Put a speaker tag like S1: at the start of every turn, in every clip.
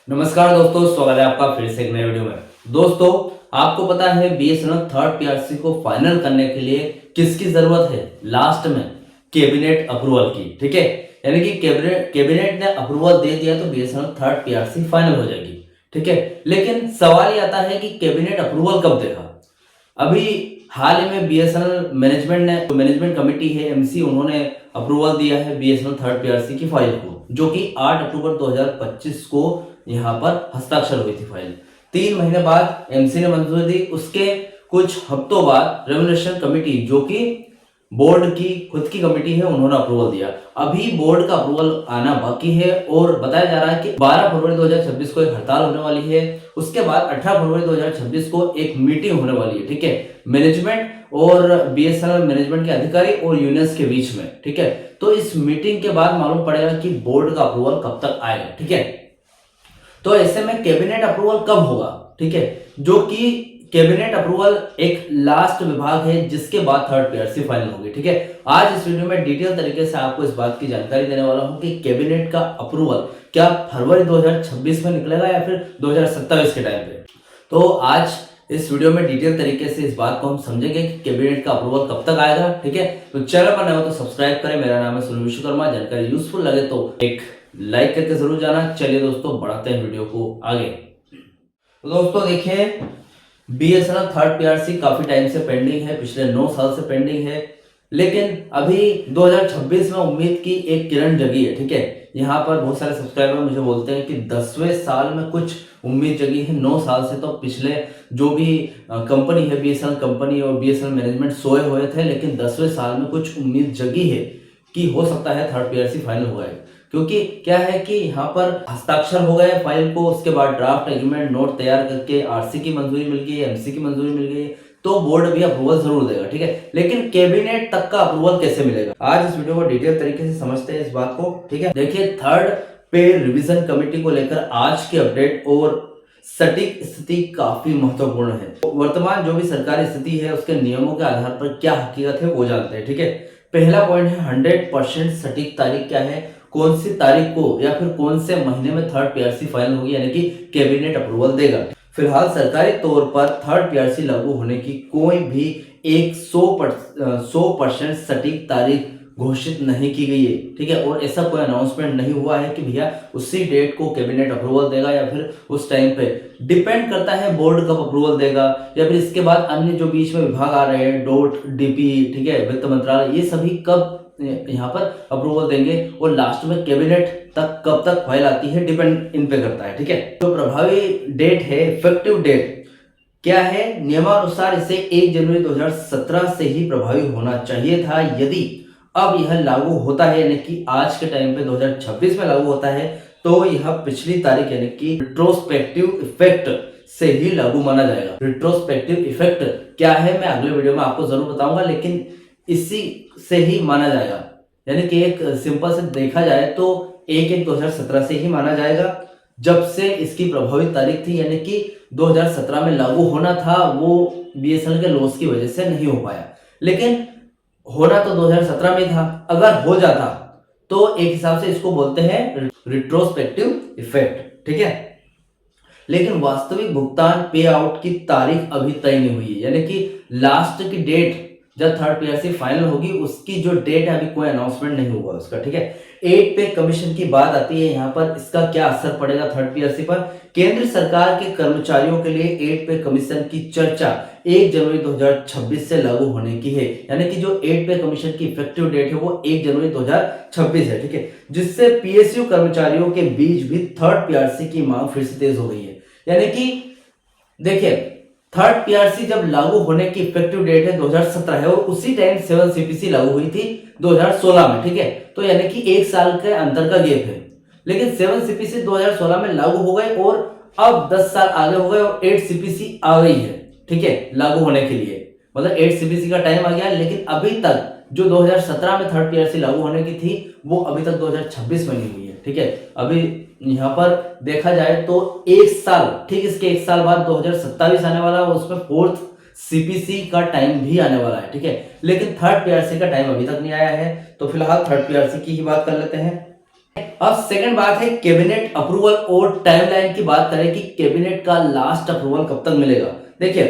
S1: नमस्कार दोस्तों, स्वागत है आपका फिर से एक नए वीडियो में। दोस्तों, आपको पता है बीएसएनएल थर्ड पीआरसी को फाइनल करने के लिए किसकी जरूरत है? लास्ट में कैबिनेट अप्रूवल की। ठीक है, यानी कि कैबिनेट ने अप्रूवल दे दिया तो बीएसएनएल थर्ड पीआरसी फाइनल हो जाएगी। ठीक है, लेकिन सवाल ये आता है कि कैबिनेट अप्रूवल कब देगा? अभी हाल ही में बीएसएनएल मैनेजमेंट कमेटी है एमसी, उन्होंने अप्रूवल दिया है बीएसएनएल थर्ड पीआरसी की फाइल को, जो कि 8 अक्टूबर 2025 को यहाँ पर हस्ताक्षर हुई थी फाइल। 3 महीने बाद एमसी ने मंजूरी दी। उसके कुछ हफ्तों बाद रेमुनरेशन कमेटी, जो कि बोर्ड की खुद की कमेटी है, उन्होंने अप्रूवल दिया। अभी बोर्ड का अप्रूवल आना बाकी है और बताया जा रहा है कि 12 फरवरी 2026 को एक हड़ताल होने वाली है। उसके बाद 18 फरवरी 2026 को एक मीटिंग होने वाली है। ठीक है, मैनेजमेंट और बीएसएनएल मैनेजमेंट के अधिकारी और यूनियंस के बीच में। ठीक है, तो इस मीटिंग के बाद मालूम पड़ेगा कि बोर्ड का अप्रूवल कब तक आएगा। ठीक है, तो ऐसे में कैबिनेट अप्रूवल कब होगा? ठीक है, जो कि कैबिनेट अप्रूवल एक लास्ट विभाग है जिसके बाद थर्ड पीआरसी फाइनल होगी। ठीक है, आज इस वीडियो में डिटेल तरीके से आपको इस बात की जानकारी देने वाला हूं कि कैबिनेट का अप्रूवल क्या फरवरी 2026 में निकलेगा या फिर 2027 के टाइम पे। तो आज इस वीडियो में डिटेल तरीके से इस बात को हम समझेंगे कि कैबिनेट का अप्रूवल कब तक आएगा। ठीक है, तो चैनल पर नए हो तो सब्सक्राइब करें। मेरा नाम है सुनील विश्वकर्मा। जानकारी यूजफुल लगे तो एक लाइक करके जरूर जाना। चलिए दोस्तों, बढ़ाते हैं वीडियो को आगे। तो दोस्तों देखिए, बीएसएनएल थर्ड पीआरसी काफी टाइम से पेंडिंग है, पिछले 9 साल से पेंडिंग है, लेकिन अभी 2026 में उम्मीद की एक किरण जगी है। ठीक है, यहाँ पर बहुत सारे सब्सक्राइबर मुझे बोलते हैं कि 10वें साल में कुछ उम्मीद जगी है। 9 साल से तो पिछले जो भी कंपनी है, बीएसएनएल कंपनी और बीएसएनएल मैनेजमेंट सोए हुए थे, लेकिन 10वें साल में कुछ उम्मीद जगी है कि हो सकता है थर्ड पीआरसी फाइनल हो जाए। क्योंकि क्या है कि यहाँ पर हस्ताक्षर हो गए फाइल को, उसके बाद ड्राफ्ट एग्रीमेंट नोट तैयार करके आरसी की मंजूरी मिल गई, एमसी की मंजूरी मिल गई, तो बोर्ड भी अप्रूवल जरूर देगा। ठीक है, लेकिन कैबिनेट तक का अप्रूवल कैसे मिलेगा? आज इस वीडियो को डिटेल तरीके से समझते हैं इस बात को। ठीक है, देखिए, थर्ड पे रिवीजन कमेटी को लेकर आज की अपडेट और सटीक स्थिति काफी महत्वपूर्ण है। वर्तमान जो भी सरकारी स्थिति है उसके नियमों के आधार पर क्या हकीकत है वो जानते हैं। ठीक है, पहला पॉइंट है 100% सटीक तारीख क्या है, कौन सी तारीख को या फिर कौन से महीने में थर्ड पीआरसी फाइनल होगी, यानी कि कैबिनेट अप्रूवल देगा। फिलहाल सरकारी तौर पर थर्ड पीआरसी लागू होने की कोई भी 100% सटीक तारीख घोषित नहीं की गई है। ठीक है, और ऐसा कोई अनाउंसमेंट नहीं हुआ है कि भैया उसी डेट को कैबिनेट अप्रूवल देगा या फिर उस टाइम पे। डिपेंड करता है बोर्ड कब अप्रूवल देगा या फिर इसके बाद अन्य जो बीच में विभाग आ रहे हैं, डोट, डीपी, ठीक है, वित्त मंत्रालय, ये सभी कब यहाँ पर अप्रूवल देंगे और लास्ट में कैबिनेट तक कब तक फाइल आती है, डिपेंड इन पे करता है। ठीक है, तो प्रभावी डेट है, इफेक्टिव डेट क्या है? नियमानुसार इसे 1 जनवरी 2017 से ही प्रभावी होना चाहिए था। यदि अब यह लागू होता है, यानी कि आज के टाइम पे 2026 में लागू होता है, तो यह पिछली तारीख यानी कि रिट्रोस्पेक्टिव इफेक्ट से ही लागू माना जाएगा। रिट्रोस्पेक्टिव इफेक्ट क्या है मैं अगले वीडियो में आपको जरूर बताऊंगा, लेकिन इसी से ही माना जाएगा। यानी कि एक सिंपल से देखा जाए तो 1/1/2017 से ही माना जाएगा, जब से इसकी प्रभावी तारीख थी, यानी कि 2017 में लागू होना था, वो बीएसएनएल के लॉस की वजह से नहीं हो पाया। लेकिन होना तो 2017 में था। अगर हो जाता तो एक हिसाब से इसको बोलते हैं रिट्रोस्पेक्टिव इफेक्ट। ठीक है, लेकिन वास्तविक भुगतान पे आउट की तारीख अभी तय नहीं हुई है, यानी कि लास्ट की डेट जब थर्ड पीआरसी फाइनल होगी उसकी जो डेट है अभी कोई अनाउंसमेंट नहीं हुआ उसका। ठीक है, 8 पे कमीशन की बात आती है यहाँ पर, इसका क्या असर पड़ेगा थर्ड पीआरसी पर? केंद्र सरकार के कर्मचारियों के लिए 8 पे कमीशन की चर्चा 1 जनवरी 2026 से लागू होने की है, यानी कि जो 8 पे कमीशन की इफेक्टिव डेट है वो 1 जनवरी 2026 है। ठीक है, जिससे पीएसयू कर्मचारियों के बीच भी थर्ड पीआरसी की मांग फिर से तेज हो गई है। यानी कि देखिए, थर्ड पीआरसी जब लागू होने की इफेक्टिव डेट है 2017 है और उसी टाइम 7 सीपीसी लागू हुई थी 2016 में। ठीक है, तो यानी कि 1 साल के अंतर का गैप है, लेकिन 7 सीपीसी 2016 में लागू हो गए और अब 10 साल आगे हो गए और 8 सीपीसी आ गई है। ठीक है, लागू होने के लिए मतलब 8 सीपीसी का टाइम आ गया, लेकिन अभी तक जो 2017 में थर्ड पीआरसी लागू होने की थी वो अभी तक 2026 में नहीं हुई है। ठीक है, अभी यहाँ पर देखा जाए तो 1 साल, ठीक इसके 1 साल बाद 2027 आने वाला है, उसमें 4th सीपीसी का टाइम भी आने वाला है। ठीक है, लेकिन थर्ड पीआरसी का टाइम अभी तक नहीं आया है। तो फिलहाल थर्ड पीआरसी की ही बात कर लेते हैं। अब सेकंड बात है कैबिनेट अप्रूवल और टाइमलाइन की बात करें कि कैबिनेट का लास्ट अप्रूवल कब तक मिलेगा। देखिए,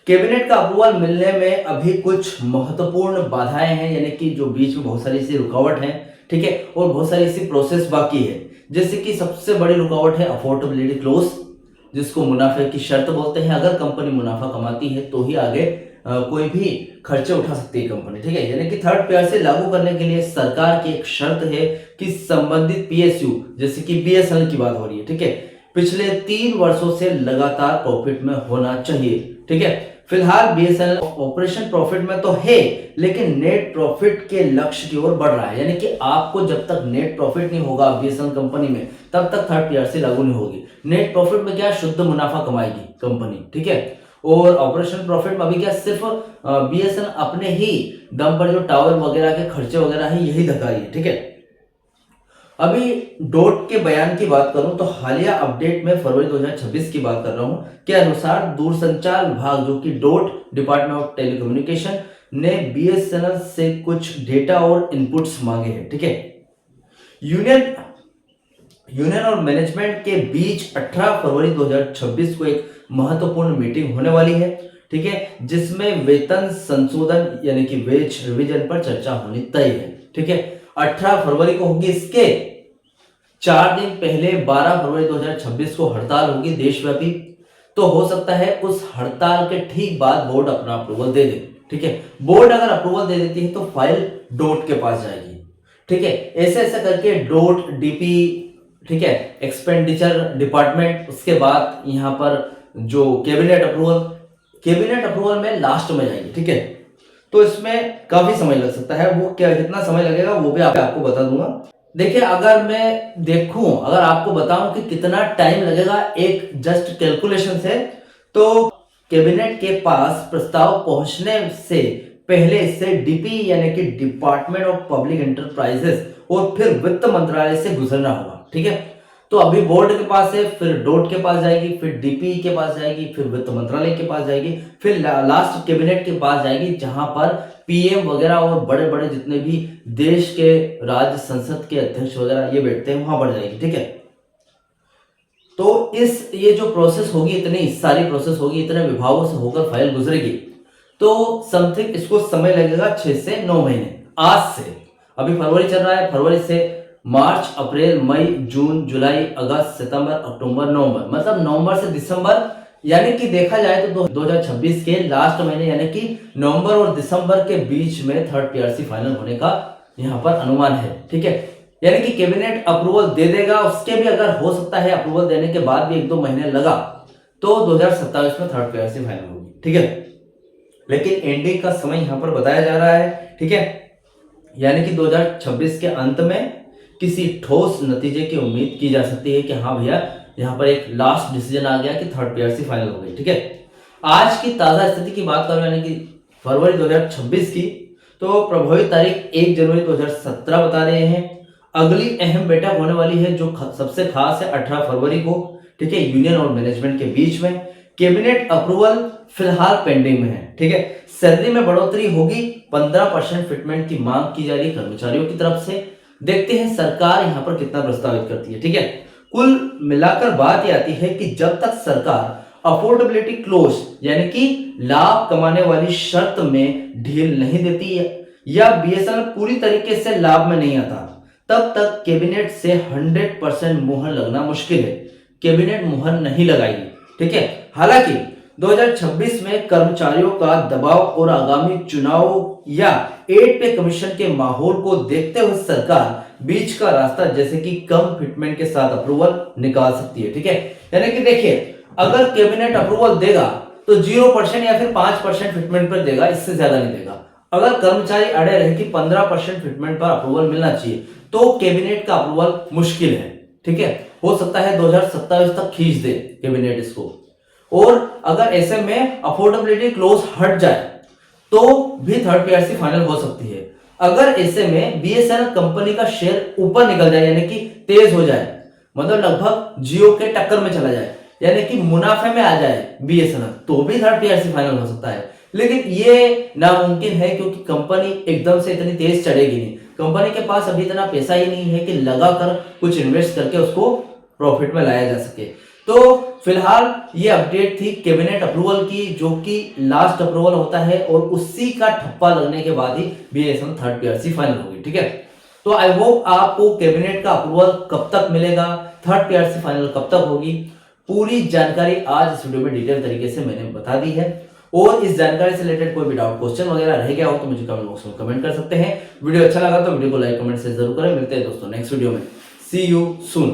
S1: कैबिनेट का अप्रूवल मिलने में अभी कुछ महत्वपूर्ण बाधाएं हैं, यानी कि जो बीच में बहुत सारी ऐसी रुकावट है, ठीक है, और बहुत सारी ऐसी प्रोसेस बाकी है। जैसे कि सबसे बड़ी रुकावट है अफोर्डेबिलिटी क्लोज, जिसको मुनाफे की शर्त बोलते हैं। अगर कंपनी मुनाफा कमाती है तो ही आगे कोई भी खर्चे उठा सकती है कंपनी, ठीक है। यानी कि थर्ड पीआरसी लागू करने के लिए सरकार की एक शर्त है कि संबंधित पीएसयू, जैसे कि बीएसएनएल की बात हो रही है, ठीक है, पिछले 3 वर्षों से लगातार प्रॉफिट में होना चाहिए, ठीक है। फिलहाल बीएसएनएल ऑपरेशन प्रॉफिट में तो है, लेकिन नेट प्रॉफिट के लक्ष्य की ओर बढ़ रहा है। यानी कि आपको जब तक नेट प्रॉफिट नहीं होगा बीएसएनएल कंपनी में, तब तक थर्ड पीआरसी लागू नहीं होगी। नेट प्रॉफिट में क्या, शुद्ध मुनाफा कमाएगी कंपनी, ठीक है। और ऑपरेशन प्रॉफिट में अभी क्या, सिर्फ बीएसएनएल अपने ही दम पर जो टावर वगैरह के खर्चे वगैरह है यही धका रही है, ठीक है। अभी डोट के बयान की बात करूं तो हालिया अपडेट में फरवरी 2026 की बात कर रहा हूं के अनुसार दूरसंचार विभाग, जो कि डोट डिपार्टमेंट ऑफ टेलीकम्युनिकेशन, ने बीएसएनएल से कुछ डेटा और इनपुट्स मांगे हैं, ठीक है। यूनियन और मैनेजमेंट के बीच 18 फरवरी 2026 को एक महत्वपूर्ण मीटिंग होने वाली है, ठीक है, जिसमें वेतन संशोधन यानी कि वेज रिवीजन पर चर्चा होनी तय है, ठीक है। 18 फरवरी को होगी। इसके 4 दिन पहले 12 फरवरी 2026 को हड़ताल होगी देशव्यापी। तो हो सकता है उस हड़ताल के ठीक बाद बोर्ड अपना अप्रूवल दे दे, ठीक है। बोर्ड अगर अप्रूवल दे देती है तो फाइल डोट के पास जाएगी, ठीक है। ऐसे ऐसे करके डोट, डीपी, ठीक है, एक्सपेंडिचर डिपार्टमेंट, उसके बाद यहाँ पर जो कैबिनेट अप्रूवल में लास्ट में जाएगी, ठीक है। तो इसमें काफी समय लग सकता है। वो क्या, कितना समय लगेगा वो भी आपको बता दूंगा। देखिए, अगर आपको बताऊं कि कितना टाइम लगेगा एक जस्ट कैलकुलेशन से, तो कैबिनेट के पास प्रस्ताव पहुंचने से पहले से डीपी यानी कि डिपार्टमेंट ऑफ पब्लिक एंटरप्राइजेस और फिर वित्त मंत्रालय से गुजरना होगा, ठीक है। तो अभी बोर्ड के पास है, फिर डोट के पास जाएगी, फिर डीपी के पास जाएगी, फिर वित्त मंत्रालय के पास जाएगी, फिर लास्ट कैबिनेट के पास जाएगी, जहां पर पीएम वगैरह और बड़े बड़े जितने भी देश के राज्य संसद के अध्यक्ष वगैरह ये बैठते हैं, वहां बढ़ जाएगी, ठीक है। तो ये जो प्रोसेस होगी, इतनी सारी प्रोसेस होगी, इतने विभागों से होकर फाइल गुजरेगी, तो समथिंग इसको समय लगेगा 6 से 9 महीने आज से। अभी फरवरी चल रहा है, फरवरी से मार्च, अप्रैल, मई, जून, जुलाई, अगस्त, सितंबर, अक्टूबर, नवंबर, मतलब नवंबर से दिसंबर, यानी कि देखा जाए तो 2026 के लास्ट महीने यानी कि नवंबर और दिसंबर के बीच में थर्ड पीआरसी फाइनल होने का यहाँ पर अनुमान है, ठीक है। यानी कि कैबिनेट अप्रूवल दे देगा, उसके भी अगर हो सकता है अप्रूवल देने के बाद भी 1-2 महीने लगा तो 2027 में थर्ड पीआरसी फाइनल होगी, ठीक है। लेकिन एंडिंग का समय यहाँ पर बताया जा रहा है, ठीक है, यानी कि 2026 के अंत में किसी ठोस नतीजे की उम्मीद की जा सकती है कि हाँ भैया, यहाँ पर एक लास्ट डिसीजन आ गया कि थर्ड पीआरसी फाइनल हो गई, ठीक है। आज की ताजा स्थिति की बात करें यानी कि फरवरी 2026 की, तो प्रभावी तारीख 1 जनवरी 2017 बता रहे हैं। अगली अहम बैठक होने वाली है जो सबसे खास है 18 फरवरी को, ठीक है, यूनियन और मैनेजमेंट के बीच में। कैबिनेट अप्रूवल फिलहाल पेंडिंग में है, ठीक है। सैलरी में बढ़ोतरी होगी, 15% फिटमेंट की मांग की जा रही है कर्मचारियों की तरफ से। देखते हैं सरकार यहां पर कितना प्रस्तावित करती है, ठीक है। कुल मिलाकर बात यह आती है कि जब तक सरकार अफोर्डेबिलिटी क्लोज यानी कि लाभ कमाने वाली शर्त में ढील नहीं देती है या बीएसएनएल पूरी तरीके से लाभ में नहीं आता, तब तक कैबिनेट से 100% मुहर लगना मुश्किल है। कैबिनेट मुहर नहीं लगाएगी, ठीक है। हालांकि 2026 में कर्मचारियों का दबाव और आगामी चुनाव या 8 पे कमीशन के माहौल को देखते हुए सरकार बीच का रास्ता जैसे कि कम फिटमेंट के साथ अप्रूवल निकाल सकती है, ठीक है। यानी कि देखिए, अगर कैबिनेट अप्रूवल देगा तो 0% या फिर 5% फिटमेंट पर देगा, इससे ज्यादा नहीं देगा। अगर कर्मचारी अड़े रहे कि 15% फिटमेंट पर अप्रूवल मिलना चाहिए, तो कैबिनेट का अप्रूवल मुश्किल है, ठीक है। हो सकता है 2027 तक खींच दे कैबिनेट इसको। और अगर ऐसे में अफोर्डेबिलिटी क्लोज हट जाए तो भी थर्ड पीआरसी फाइनल हो सकती है। अगर ऐसे में बीएसएनएल कंपनी का शेयर ऊपर निकल जाए यानी कि तेज हो जाए, मतलब लगभग जियो के टक्कर में चला जाए, यानी कि मुनाफे में आ जाए बीएसएनएल, तो भी थर्ड पीआरसी फाइनल हो सकता है। लेकिन ये नामुमकिन है क्योंकि कंपनी एकदम से इतनी तेज चढ़ेगी नहीं। कंपनी के पास अभी इतना पैसा ही नहीं है कि लगाकर कुछ इन्वेस्ट करके उसको प्रॉफिट में लाया जा सके। तो फिलहाल ये अपडेट थी कैबिनेट अप्रूवल की, जो कि लास्ट अप्रूवल होता है और उसी का ठप्पा लगने के बाद ही बीएसएनएल थर्ड पीआरसी फाइनल होगी। ठीक है, तो आई होप आपको कैबिनेट का अप्रूवल कब तक मिलेगा, थर्ड पीआरसी फाइनल कब तक होगी, पूरी जानकारी आज इस वीडियो में डिटेल तरीके से मैंने बता दी है। और इस जानकारी से रिलेटेड कोई भी डाउट क्वेश्चन वगैरह रह गया हो तो मुझे कमेंट बॉक्स में कमेंट कर सकते हैं। वीडियो अच्छा लगा तो वीडियो को लाइक कमेंट से जरूर करें। मिलते हैं दोस्तों नेक्स्ट वीडियो में। सी यू सून।